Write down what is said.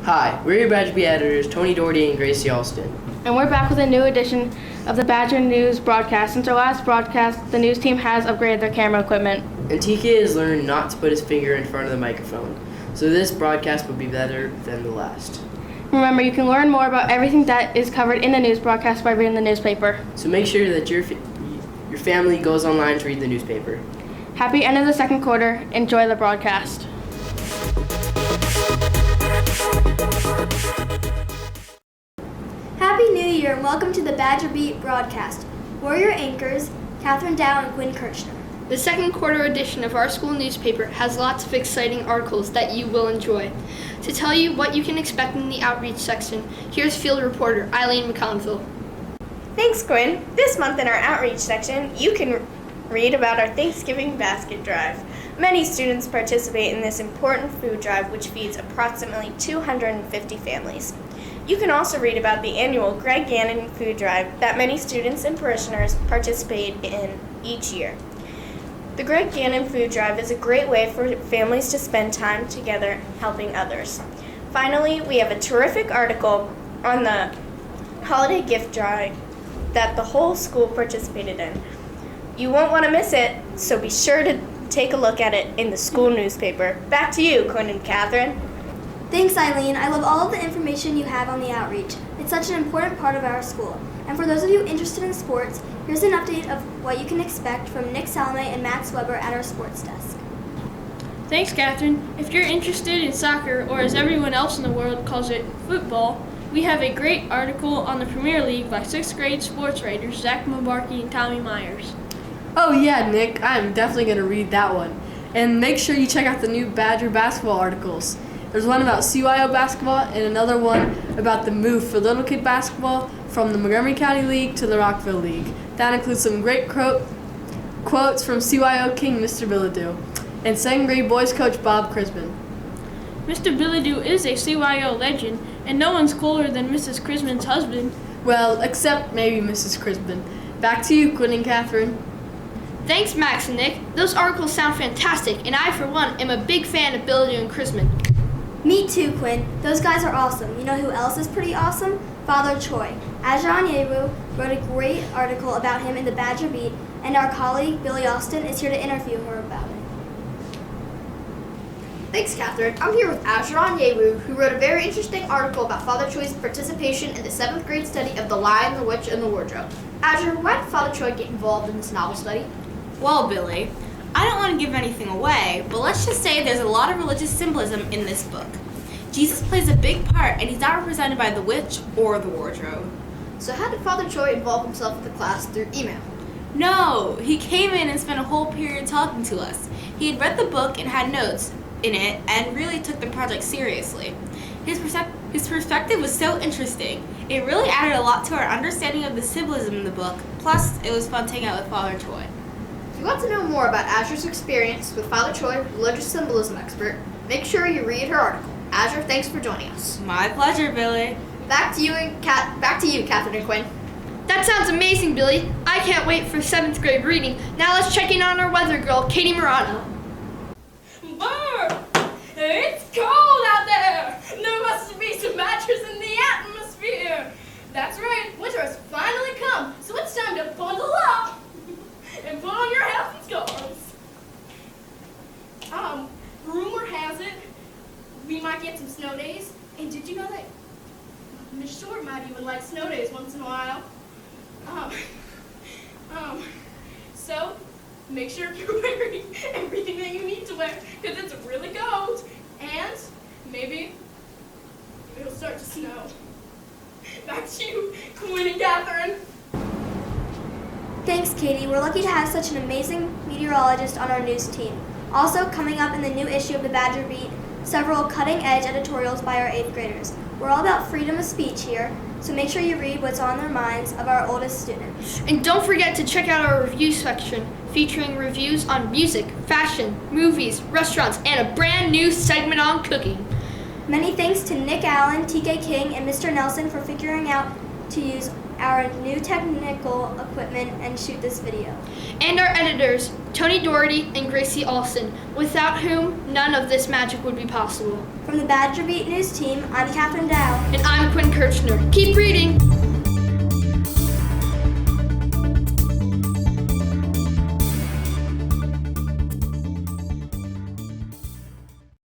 Hi, we're your Badger Beat editors, Tony Doherty and Gracie Alston. And we're back with a new edition of the Badger News broadcast. Since our last broadcast, the news team has upgraded their camera equipment. And TK has learned not to put his finger in front of the microphone, so this broadcast will be better than the last. Remember, you can learn more about everything that is covered in the news broadcast by reading the newspaper. So make sure that your family goes online to read the newspaper. Happy end of the second quarter. Enjoy the broadcast. Happy New Year and welcome to the Badger Beat broadcast. We're your anchors, Catherine Dow and Quinn Kirchner. The second quarter edition of our school newspaper has lots of exciting articles that you will enjoy. To tell you what you can expect in the outreach section, here's field reporter Eileen McConville. Thanks, Quinn. This month in our outreach section, you can read about our Thanksgiving basket drive. Many students participate in this important food drive, which feeds approximately 250 families. You can also read about the annual Greg Gannon food drive that many students and parishioners participate in each year. The Greg Gannon food drive is a great way for families to spend time together helping others. Finally, we have a terrific article on the holiday gift drive that the whole school participated in. You won't want to miss it, so be sure to take a look at it in the school newspaper. Back to you, Quinn and Catherine. Thanks, Eileen. I love all of the information you have on the outreach. It's such an important part of our school. And for those of you interested in sports, here's an update of what you can expect from Nick Salome and Max Weber at our sports desk. Thanks, Catherine. If you're interested in soccer, or as everyone else in the world calls it, football, we have a great article on the Premier League by 6th grade sports writers Zach Mabarky and Tommy Myers. Oh yeah, Nick, I'm definitely going to read that one. And make sure you check out the new Badger basketball articles. There's one about CYO basketball and another one about the move for little kid basketball from the Montgomery County League to the Rockville League. That includes some great quotes from CYO King Mr. Bilodeau and 2nd grade boys coach Bob Crisman. Mr. Bilodeau is a CYO legend, and no one's cooler than Mrs. Crisman's husband. Well, except maybe Mrs. Crisman. Back to you, Quinn and Catherine. Thanks, Max and Nick. Those articles sound fantastic, and I, for one, am a big fan of Bilodeau and Crisman. Me too, Quinn. Those guys are awesome. You know who else is pretty awesome? Father Choi. Ajaran Yeru wrote a great article about him in the Badger Beat, and our colleague Billy Austin is here to interview her about it. Thanks, Catherine. I'm here with Ajaran Yeru, who wrote a very interesting article about Father Choi's participation in the 7th grade study of The Lion, the Witch, and the Wardrobe. Ajaran, why did Father Choi get involved in this novel study? Well, Billy, I don't want to give anything away, but let's just say there's a lot of religious symbolism in this book. Jesus plays a big part, and he's not represented by the witch or the wardrobe. So how did Father Choi involve himself with the class through email? No, he came in and spent a whole period talking to us. He had read the book and had notes in it and really took the project seriously. His perspective was so interesting. It really added a lot to our understanding of the symbolism in the book, plus it was fun to hang out with Father Choi. If you want to know more about Azur's experience with Father Choi, religious symbolism expert, make sure you read her article. Azur, thanks for joining us. My pleasure, Billy. Back to you, Catherine and Quinn. That sounds amazing, Billy. I can't wait for 7th grade reading. Now let's check in on our weather girl, Katie Morano. Brr! It's cold out there! There must be some mattress in the atmosphere! That's right, winter has finally come, so it's time to bundle up and put on your hats and scarves. Rumor has it we might get some snow days, and did you know that Miss Short might even like snow days once in a while? So make sure you're wearing everything that you need to wear, because it's really cold, and maybe it'll start to snow. Back to you, Quinn and Catherine. Thanks, Katie. We're lucky to have such an amazing meteorologist on our news team. Also, coming up in the new issue of the Badger Beat, several cutting-edge editorials by our 8th graders. We're all about freedom of speech here, so make sure you read what's on their minds of our oldest students. And don't forget to check out our review section, featuring reviews on music, fashion, movies, restaurants, and a brand new segment on cooking. Many thanks to Nick Allen, TK King, and Mr. Nelson for figuring out to use our new technical equipment and shoot this video. And our editors, Tony Doherty and Gracie Alston, without whom none of this magic would be possible. From the Badger Beat News team, I'm Catherine Dow. And I'm Quinn Kirchner. Keep